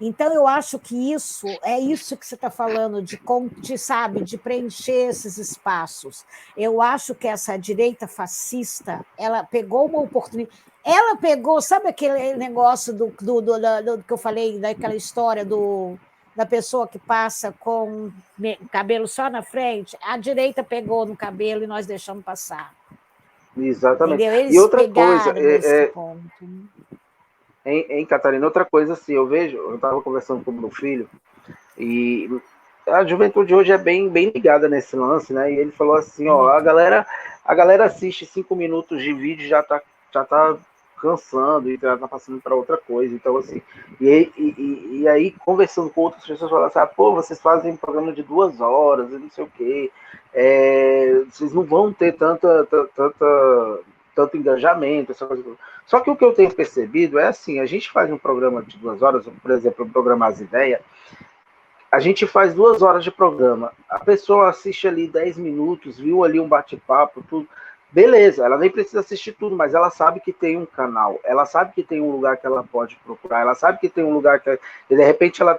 Então, eu acho que isso que você está falando, de preencher esses espaços. Eu acho que essa direita fascista, ela pegou uma oportunidade. Ela pegou, sabe aquele negócio do que eu falei, daquela história da pessoa que passa com cabelo só na frente? A direita pegou no cabelo e nós deixamos passar.
Exatamente.
Entendeu? Eles
e outra
pegaram
coisa,
nesse ponto.
Em Catarina, outra coisa assim, eu estava conversando com o meu filho, e a juventude hoje é bem ligada nesse lance, né? E ele falou assim, ó, a galera assiste 5 minutos de vídeo, já tá cansando e já tá passando para outra coisa. Então, assim, e aí, conversando com outras pessoas, falaram assim, pô, vocês fazem um programa de 2 horas, e não sei o quê, vocês não vão ter tanto engajamento, essa coisa. Só que o que eu tenho percebido é assim, a gente faz um programa de 2 horas, por exemplo, o programa As Ideias, a gente faz 2 horas de programa, a pessoa assiste ali 10 minutos, viu ali um bate-papo, tudo, beleza, ela nem precisa assistir tudo, mas ela sabe que tem um canal, ela sabe que tem um lugar que ela pode procurar, ela sabe que tem um lugar que de repente ela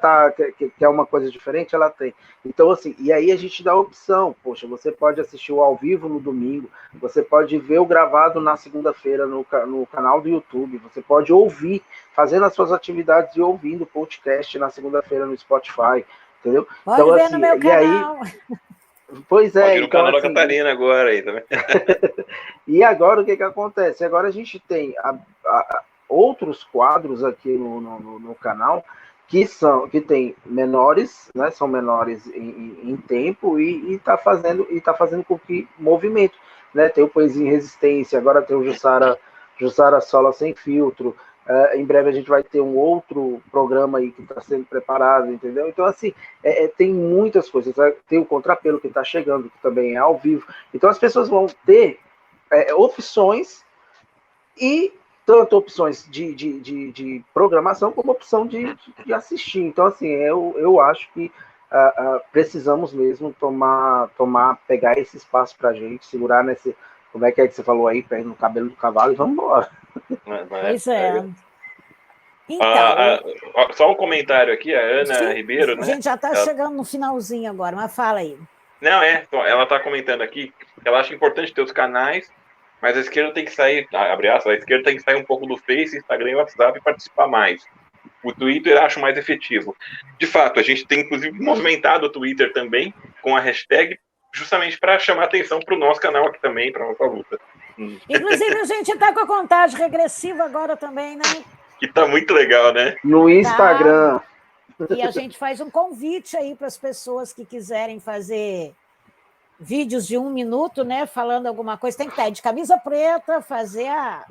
quer uma coisa diferente, ela tem. Então, assim, e aí a gente dá a opção, poxa, você pode assistir o ao vivo no domingo, você pode ver o gravado na segunda-feira no canal do YouTube, você pode ouvir, fazendo as suas atividades e ouvindo o podcast na segunda-feira no Spotify, entendeu?
Pode
então,
ver
assim,
no meu canal.
Pois é.
Pode ir no
então,
canal
assim,
da Catarina agora aí também.
E agora o que acontece? Agora a gente tem outros quadros aqui no canal que tem menores, né? São menores em tempo e está fazendo com que movimento, né? Tem o Poesia em Resistência, agora tem o Jussara Sola Sem Filtro. Em breve a gente vai ter um outro programa aí que está sendo preparado, entendeu? Então, assim, tem muitas coisas. Tem o Contrapelo que está chegando, que também é ao vivo. Então, as pessoas vão ter opções, e tanto opções de programação como opção de assistir. Então, assim, eu acho que precisamos mesmo pegar esse espaço para a gente, segurar nesse... Como é que você falou aí, pé no cabelo do cavalo e vamos embora.
Pois é. Então,
só um comentário aqui, a Ana Ribeiro, né?
A gente já está chegando no finalzinho agora, mas fala aí.
Não, ela está comentando aqui que ela acha importante ter os canais, mas a esquerda tem que sair, abre aspas, a esquerda tem que sair um pouco do Face, Instagram e WhatsApp e participar mais. O Twitter acho mais efetivo. De fato, a gente tem inclusive movimentado o Twitter também com a hashtag, justamente para chamar atenção para o nosso canal aqui também, para a nossa luta.
Inclusive, a gente está com a contagem regressiva agora também, né?
Que tá muito legal, né?
No Instagram.
E a gente faz um convite aí para as pessoas que quiserem fazer vídeos de 1 minuto, né? Falando alguma coisa. Tem que estar de camisa preta, fazer a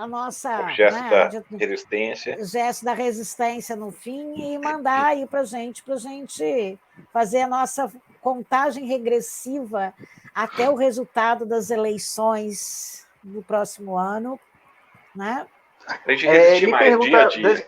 nossa...
O gesto,
né,
da resistência.
O gesto da resistência no fim e mandar aí para a gente fazer a nossa contagem regressiva até o resultado das eleições do próximo ano, né?
A gente resistir mais dia a dia.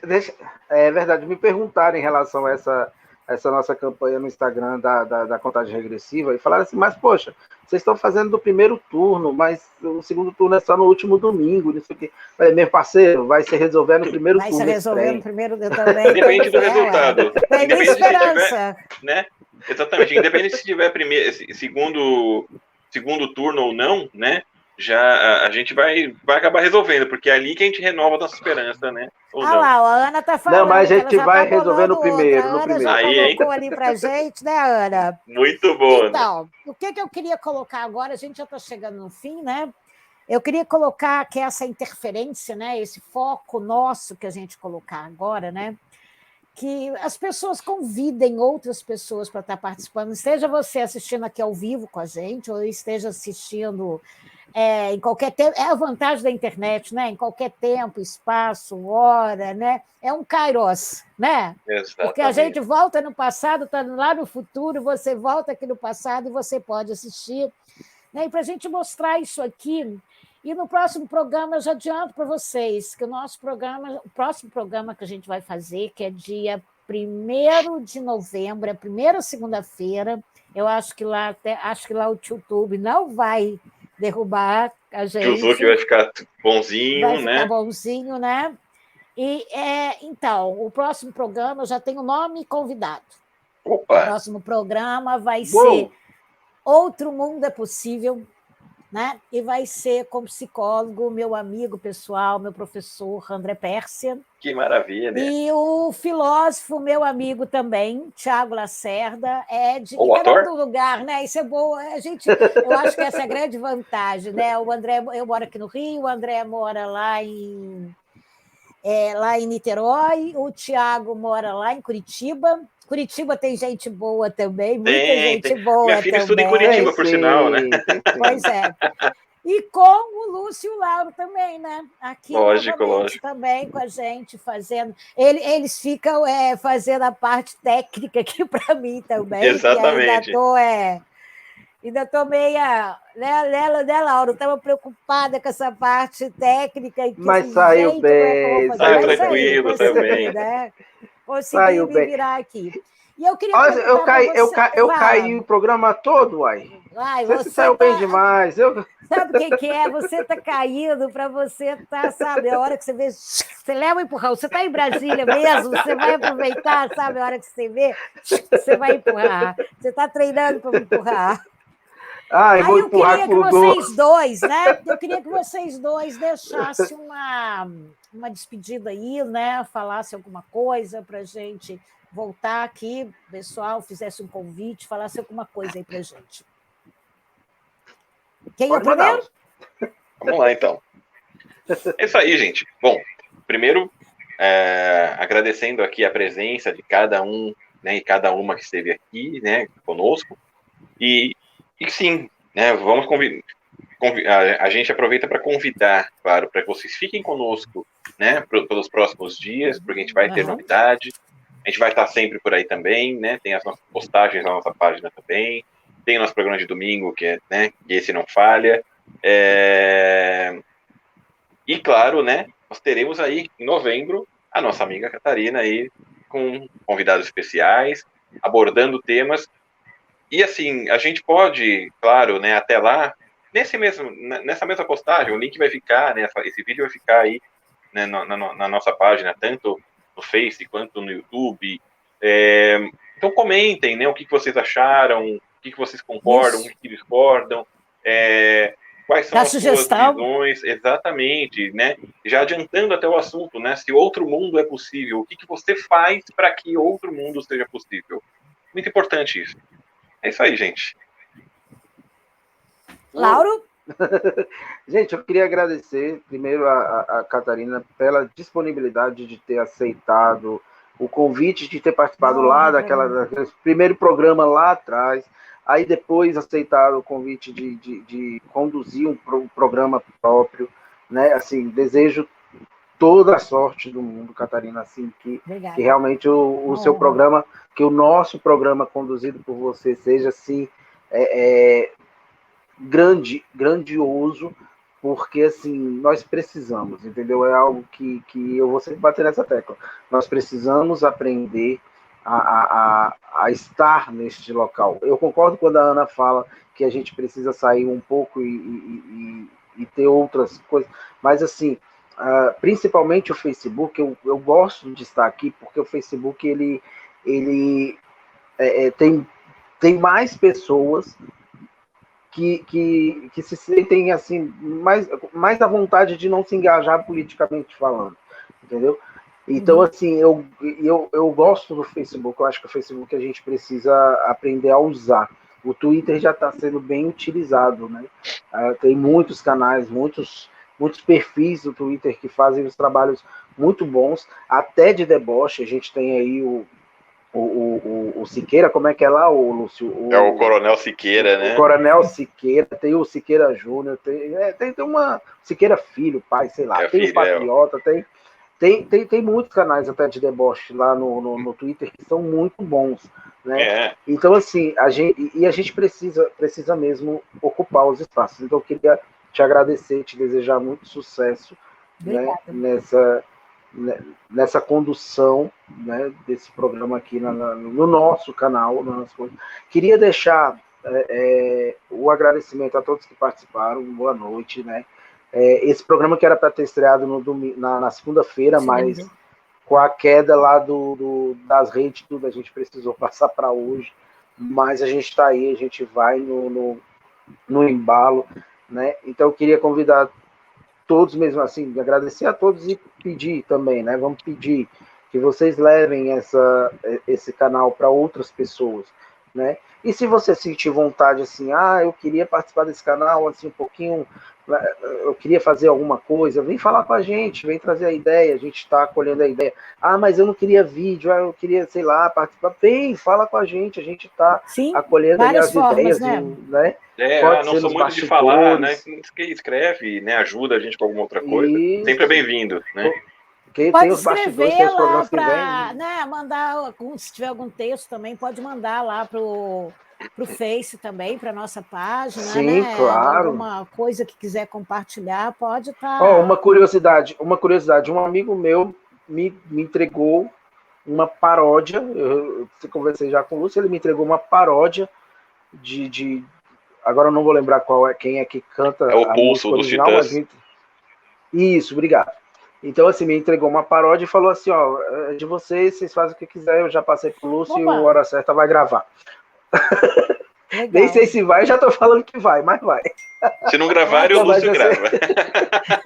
É verdade, me perguntaram em relação a essa nossa campanha no Instagram da contagem regressiva e falaram assim, mas poxa, vocês estão fazendo do primeiro turno, mas o segundo turno é só no último domingo, não sei o quê. Falei, meu parceiro, vai se resolver no primeiro turno.
Vai se resolver no primeiro também.
Independente do resultado.
Tem esperança.
Né? Exatamente, independente se tiver segundo turno ou não, né? Já a gente vai acabar resolvendo, porque é ali que a gente renova a nossa esperança, né? Ou não.
Lá, a Ana tá falando.
Não, mas a gente vai resolver no primeiro.
A Ana já colocou ali pra gente, né, Ana?
Muito bom.
Então, né? O que eu queria colocar agora, a gente já está chegando no fim, né? Eu queria colocar que essa interferência, né, esse foco nosso que a gente colocar agora, né? Que as pessoas convidem outras pessoas para estar participando, esteja você assistindo aqui ao vivo com a gente, ou esteja assistindo em qualquer tempo. É a vantagem da internet, né? Em qualquer tempo, espaço, hora, né? É um kairos, né?
Exatamente.
Porque a gente volta no passado, está lá no futuro, você volta aqui no passado e você pode assistir. Né? E para a gente mostrar isso aqui, e no próximo programa eu já adianto para vocês que o próximo programa que a gente vai fazer, que é dia 1º de novembro, é a primeira segunda-feira, eu acho que lá o YouTube não vai derrubar a gente.
O Zuc vai ficar bonzinho,
vai ficar bonzinho, né? E, então, o próximo programa eu já tenho nome e convidado.
Opa.
O próximo programa vai ser Outro Mundo é Possível, né? E vai ser com psicólogo, meu amigo pessoal, meu professor André Pérsia.
Que maravilha!
E o filósofo, meu amigo também, Tiago Lacerda, de
cada
lugar, né? Isso é bom. Eu acho que essa é a grande vantagem, né? O André, eu moro aqui no Rio, o André mora lá em Niterói, o Tiago mora lá em Curitiba. Curitiba tem gente boa também, muita gente boa.
Minha filha
estuda
em Curitiba, por sinal, né?
Pois é. E com o Lúcio e o Lauro também, né? Aqui
lógico.
Também com a gente fazendo. Eles ficam fazendo a parte técnica aqui para mim também.
Exatamente.
Ainda estou meia. Né, Lauro? Estava preocupada com essa parte técnica.
Mas saiu bem.
Saiu tranquilo também.
Né? Consegui me virar aqui. E eu queria
eu caí o programa todo, uai. Você saiu bem demais.
Sabe o que é? Você está caindo para você estar, sabe? A hora que você vê, você leva o empurrão. Você está em Brasília mesmo, você vai aproveitar, sabe? A hora que você vê, você vai empurrar. Você está treinando para empurrar.
Aí eu queria
que vocês dois, né? Eu queria que vocês dois deixassem uma despedida aí, né? Falassem alguma coisa para a gente voltar aqui, pessoal, fizesse um convite, falasse alguma coisa aí para a gente. Quem é o primeiro?
Vamos lá, então. É isso aí, gente. Bom, primeiro, agradecendo aqui a presença de cada um, né, e cada uma que esteve aqui, né, conosco. E sim, né, vamos convidar. A gente aproveita para convidar, claro, para que vocês fiquem conosco, né, pelos próximos dias, porque a gente vai ter novidade. A gente vai estar sempre por aí também, né? Tem as nossas postagens na nossa página também. Tem o nosso programa de domingo, que esse não falha. E, claro, né? Nós teremos aí, em novembro, a nossa amiga Catarina aí, com convidados especiais, abordando temas. E, assim, a gente pode, claro, né? Até lá, nessa mesma postagem, o link vai ficar, né? Esse vídeo vai ficar aí, né, na nossa página, tanto no Face quanto no YouTube. Então comentem, né, o que vocês acharam, que vocês concordam, o que discordam, quais são as suas visões, exatamente, né? Já adiantando até o assunto, né? Se outro mundo é possível, o que você faz para que outro mundo seja possível? Muito importante isso. É isso aí, gente.
Lauro?
Gente, eu queria agradecer primeiro a Catarina pela disponibilidade de ter aceitado o convite, de ter participado lá daquele primeiro programa lá atrás, aí depois aceitado o convite de conduzir um programa próprio, né? Assim, desejo toda a sorte do mundo, Catarina, assim, que realmente o seu programa, que o nosso programa conduzido por você seja assim grandioso, porque assim nós precisamos, entendeu? É algo que eu vou sempre bater nessa tecla. Nós precisamos aprender a estar neste local. Eu concordo quando a Ana fala que a gente precisa sair um pouco e ter outras coisas, mas assim, principalmente o Facebook, eu gosto de estar aqui porque o Facebook ele tem mais pessoas que se sentem assim mais à vontade de não se engajar politicamente falando, entendeu? Então, assim, eu gosto do Facebook, eu acho que o Facebook a gente precisa aprender a usar. O Twitter já está sendo bem utilizado, né? Tem muitos canais, muitos perfis do Twitter que fazem os trabalhos muito bons, até de deboche. A gente tem aí o Siqueira, como é que é lá, o Lúcio?
O Coronel Siqueira, né?
O Coronel Siqueira, tem o Siqueira Júnior, tem uma Siqueira Filho, pai, sei lá, tem o Patriota, tem muitos canais até de deboche lá no Twitter que são muito bons, né? Então, assim, a gente precisa mesmo ocupar os espaços. Então, eu queria te agradecer, te desejar muito sucesso, né, nessa condução, né, desse programa aqui no nosso canal. Queria deixar o agradecimento a todos que participaram, boa noite, né? Esse programa que era para ter estreado na segunda-feira, mas com a queda lá das redes, tudo, a gente precisou passar para hoje, mas a gente está aí, a gente vai no embalo, né? Então eu queria convidar todos mesmo assim, agradecer a todos e pedir também, né? Vamos pedir que vocês levem esse canal para outras pessoas, né? E se você sentir vontade assim, eu queria participar desse canal assim um pouquinho, eu queria fazer alguma coisa, vem falar com a gente, vem trazer a ideia, a gente está acolhendo a ideia. Mas eu não queria vídeo, eu queria, sei lá, participar. Vem, fala com a gente está acolhendo as ideias, né?
Pode não sou muito de falar, né? Escreve, né? Ajuda a gente com alguma outra coisa. Isso. Sempre é bem-vindo, né?
Pode escrever lá para, né, mandar, se tiver algum texto também, pode mandar lá para o Face também, para a nossa página.
Sim,
né?
Claro.
Alguma coisa que quiser compartilhar, pode estar.
Uma curiosidade, um amigo meu me entregou uma paródia, eu conversei já com o Lúcio, ele me entregou uma paródia de agora eu não vou lembrar quem é que canta
o Pulso do Titãs.
Isso, obrigado. Então, assim, me entregou uma paródia e falou assim, de vocês fazem o que quiser, eu já passei pro Lúcio e o Hora Certa vai gravar. Nem sei se vai, já tô falando que vai, mas vai.
Se não gravarem, o Lúcio grava.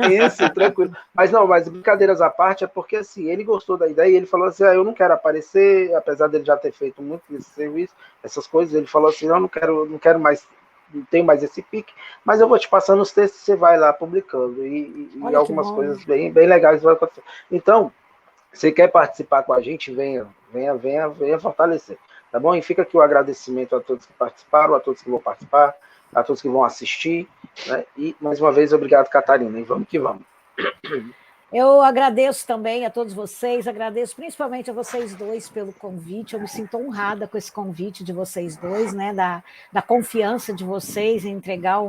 Isso, tranquilo. Mas brincadeiras à parte, é porque, assim, ele gostou da ideia e ele falou assim, eu não quero aparecer, apesar dele já ter feito muito desse serviço, essas coisas, ele falou assim, não quero mais, não tenho mais esse pique, mas eu vou te passando os textos, você vai lá publicando, e algumas coisas bem legais vão acontecer. Então, você quer participar com a gente, venha fortalecer, tá bom? E fica aqui o agradecimento a todos que participaram, a todos que vão participar, a todos que vão assistir, né? E, mais uma vez, obrigado, Catarina, e vamos que vamos.
Eu agradeço também a todos vocês, agradeço principalmente a vocês dois pelo convite, eu me sinto honrada com esse convite de vocês dois, né, da confiança de vocês em entregar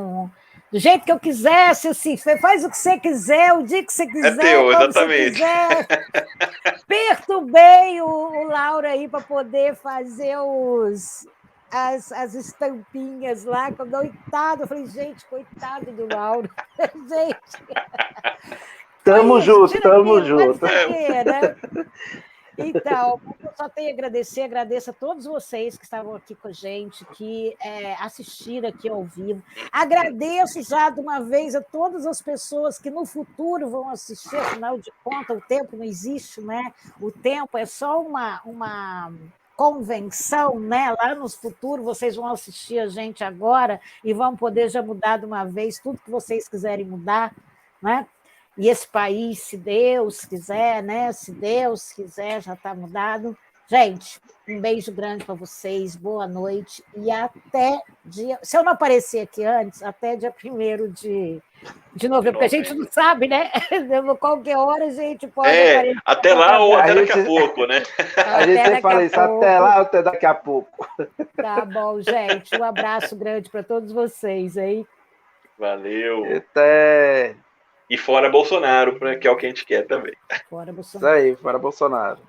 do jeito que eu quisesse, assim, faz o que você quiser, o dia que você quiser,
teu,
quando você quiser. Perturbei o Lauro aí para poder fazer as estampinhas lá, coitado, eu falei, gente, coitado do Lauro, gente...
Tamo junto.
Né? Então, eu só tenho a agradecer, agradeço a todos vocês que estavam aqui com a gente, que assistiram aqui ao vivo. Agradeço já de uma vez a todas as pessoas que no futuro vão assistir, afinal de contas, o tempo não existe, né? O tempo é só uma convenção, né? Lá no futuro vocês vão assistir a gente agora e vão poder já mudar de uma vez tudo que vocês quiserem mudar, né? E esse país, se Deus quiser, né? Se Deus quiser, já está mudado. Gente, um beijo grande para vocês, boa noite e até dia. Se eu não aparecer aqui antes, até dia 1º de novembro, porque a gente não sabe, né? Qualquer hora a gente pode aparecer.
Até lá ou até daqui a pouco, né?
A gente sempre fala isso, até lá ou até daqui a pouco.
Tá bom, gente. Um abraço grande para todos vocês, hein?
Valeu.
Até.
E fora Bolsonaro, que é o que a gente quer também.
Fora Bolsonaro.
Isso aí, fora Bolsonaro.